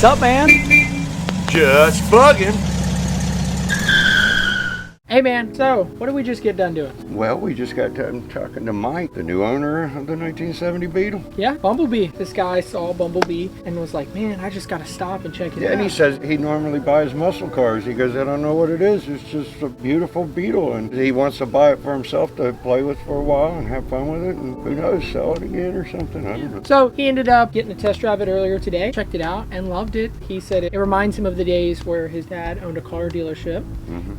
What's up, man? Just bugging. Hey, man, so what did we just get done doing? Well, we just got done talking to Mike, the new owner of the 1970 Beetle. Yeah, Bumblebee. This guy saw Bumblebee and was like, man, I just gotta stop and check it out. And he says he normally buys muscle cars. He goes, I don't know what it is. It's just a beautiful Beetle. And he wants to buy it for himself to play with for a while and have fun with it. And who knows, sell it again or something. I don't know. So he ended up getting to test drive it earlier today, checked it out, and loved it. He said it reminds him of the days where his dad owned a car dealership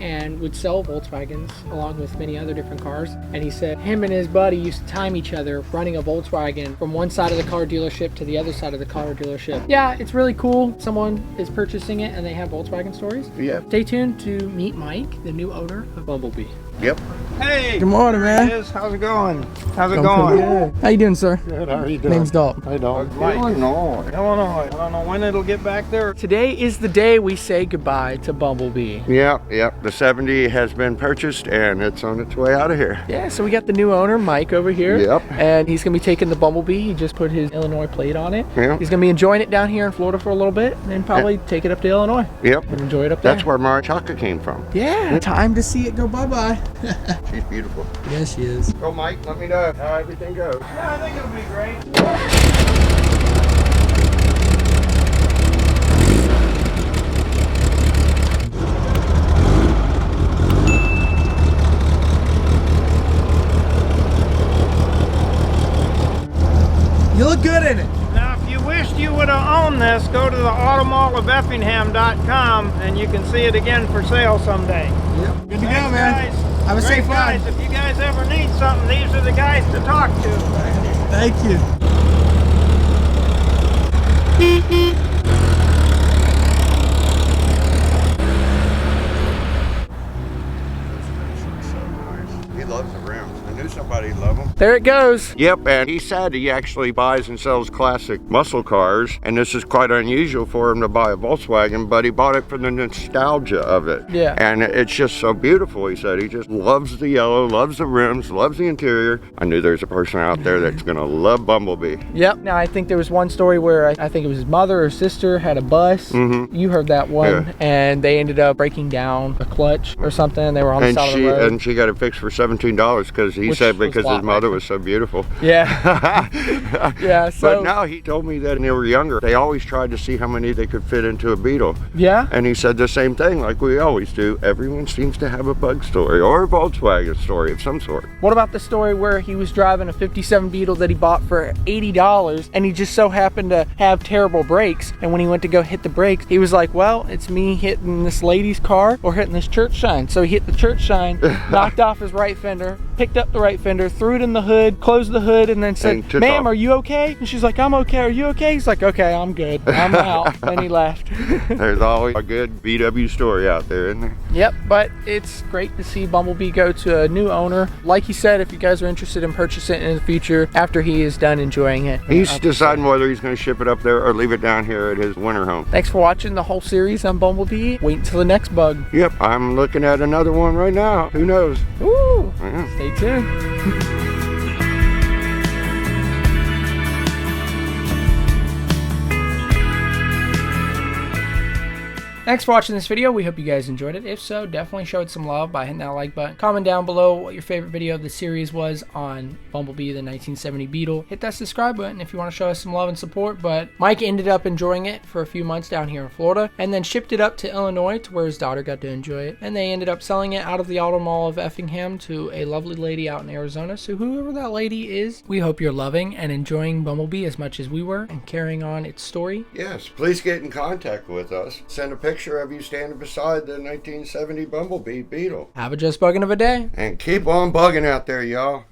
and would sell Volkswagens along with many other different cars. And he said him and his buddy used to time each other running a Volkswagen from one side of the car dealership to the other side of the car dealership. Yeah, it's really cool. Someone is purchasing it and they have Volkswagen stories. Yeah. Stay tuned to meet Mike, the new owner of Bumblebee. Yep. Hey! Good morning, man. How's it going? How's it going? How you doing, sir? Good, how are you doing? Name's Dalton. Hey, Dalton. Illinois. I don't know when it'll get back there. Today is the day we say goodbye to Bumblebee. Yep. The 70 has been purchased and it's on its way out of here. Yeah, so we got the new owner, Mike, over here. Yep. And he's gonna be taking the Bumblebee. He just put his Illinois plate on it. Yep. He's gonna be enjoying it down here in Florida for a little bit and then probably take it up to Illinois. Yep. And enjoy it up there. That's where Marichaka came from. Yeah, time to see it go bye-bye. She's beautiful. Yes, she is. Go, Mike. Let me know how everything goes. Yeah, I think it'll be great. You look good in it. Now, if you wished you would have owned this, go to the automall of Effingham.com and you can see it again for sale someday. Yep. Good to go, Thanks, man. guys. Have a Great safe ride. guys. If you guys ever need something, these are the guys to talk to. Thank you. He loves the rims. I knew somebody'd love them. There it goes. Yep, and he said he actually buys and sells classic muscle cars, and this is quite unusual for him to buy a Volkswagen, but he bought it for the nostalgia of it. Yeah. And it's just so beautiful, he said. He just loves the yellow, loves the rims, loves the interior. I knew there's a person out there that's gonna love Bumblebee. Yep. Now, I think there was one story where I think it was his mother or sister had a bus. You heard that one. Yeah. And they ended up breaking down a clutch or something. They were on the side of the road. And she got it fixed for $17 because he Which said was because a lot, his mother right? was so beautiful. Yeah. Yeah, so. But now he told me that when they were younger, they always tried to see how many they could fit into a Beetle. Yeah? And he said the same thing like we always do. Everyone seems to have a Bug story or a Volkswagen story of some sort. What about the story where he was driving a 57 Beetle that he bought for $80 and he just so happened to have terrible brakes, and when he went to go hit the brakes, he was like, well, it's me hitting this lady's car or hitting this church sign. So he hit the church sign, knocked off his right fender, picked up the right fender, threw it in the hood, closed the hood, and then said, ma'am, are you okay? And she's like, I'm okay. Are you okay? He's like, okay, I'm good. I'm out. And he left. There's always a good VW story out there, isn't there? Yep, but it's great to see Bumblebee go to a new owner. Like he said, if you guys are interested in purchasing it in the future after he is done enjoying it. He's deciding whether he's going to ship it up there or leave it down here at his winter home. Thanks for watching the whole series on Bumblebee. Wait until the next bug. Yep, I'm looking at another one right now. Who knows? Woo! Yeah. Stay tuned. Thanks for watching this video. We hope you guys enjoyed it. If so, definitely show it some love by hitting that like button. Comment down below what your favorite video of the series was on Bumblebee, the 1970 Beetle. Hit that subscribe button if you want to show us some love and support. But Mike ended up enjoying it for a few months down here in Florida and then shipped it up to Illinois to where his daughter got to enjoy it. And they ended up selling it out of the Auto Mall of Effingham to a lovely lady out in Arizona. So whoever that lady is, we hope you're loving and enjoying Bumblebee as much as we were and carrying on its story. Yes, please get in contact with us. Send a picture of you standing beside the 1970 Bumblebee Beetle. Have a just bugging of a day. And keep on bugging out there, y'all.